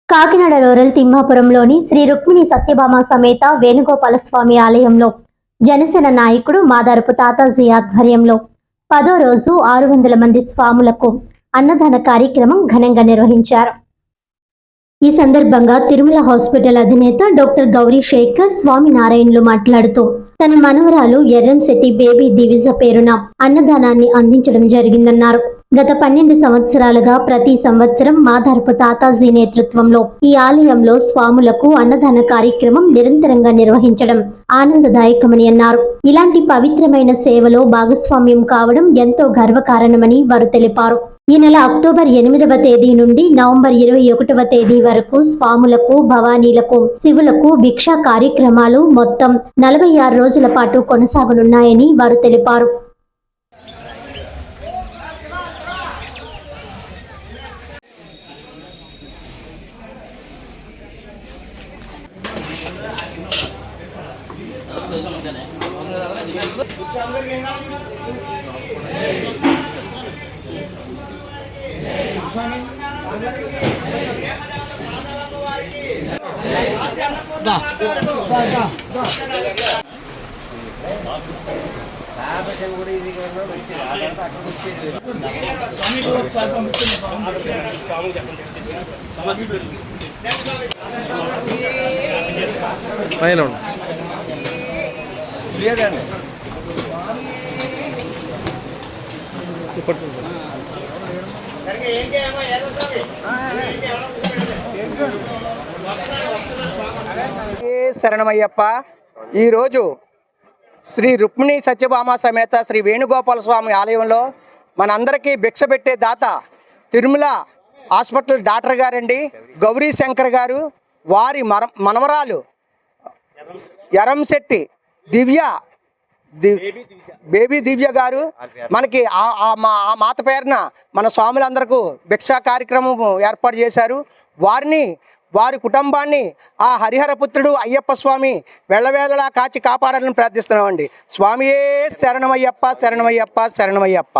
Kakinada rural తిమ్మాపురంలోని Shri Rukmini Satyabhama సమేత వేణుగోపాలస్వామి ఆలయంలో జనసేన నాయకుడు మాదారపు తాతాజీ ఆధ్వర్యంలో 10వ రోజు 600 మంది స్వాములకు అన్నదాన కార్యక్రమం ఘనంగా నిర్వహించారు. ఈ సందర్భంగా తిరుమల హాస్పిటల్ అధినేత డాక్టర్ గౌరీ శేఖర్ స్వామినారాయణలు మాట్లాడుతూ తన మనవరాలు ఎర్రంశెట్టి బేబీ దివిజ పేరున అన్నదానాన్ని అందించడం జరిగిందన్నారు. గత 12 సంవత్సరాలుగా ప్రతి సంవత్సరం మాదారపు తాతాజీ నేతృత్వంలో ఈ ఆలయంలో స్వాములకు అన్నదాన కార్యక్రమం నిరంతరంగా నిర్వహించడం ఆనందదాయకమని అన్నారు. ఇలాంటి పవిత్రమైన సేవలో భాగస్వామ్యం కావడం ఎంతో గర్వకారణమని వారు తెలిపారు. ఈ నెల అక్టోబర్ 8వ తేదీ నుండి నవంబర్ 21వ తేదీ వరకు స్వాములకు, భవానీలకు, శివులకు భిక్షా కార్యక్రమాలు మొత్తం 46 రోజుల పాటు కొనసాగనున్నాయని వారు తెలిపారు. శరణమయ్యప్ప. ఈరోజు శ్రీ రుక్మిణి సత్యభామ సమేత శ్రీ వేణుగోపాల స్వామి ఆలయంలో మనందరికీ భిక్ష పెట్టే దాత తిరుమల హాస్పిటల్ డాక్టర్ గారండి గౌరీ శంకర్ గారు, వారి మనవరాలు ఎర్రంశెట్టి బేబీ దివ్య గారు మనకి ఆ మాత పేరున మన స్వాములందరికీ భిక్షా కార్యక్రమం ఏర్పాటు చేశారు. వారి కుటుంబాన్ని ఆ హరిహరపుత్రుడు అయ్యప్ప స్వామి వెళ్ళవేళలా కాచి కాపాడాలని ప్రార్థిస్తున్నామండి. స్వామియే శరణమయ్యప్ప, శరణమయ్యప్ప, శరణమయ్యప్ప.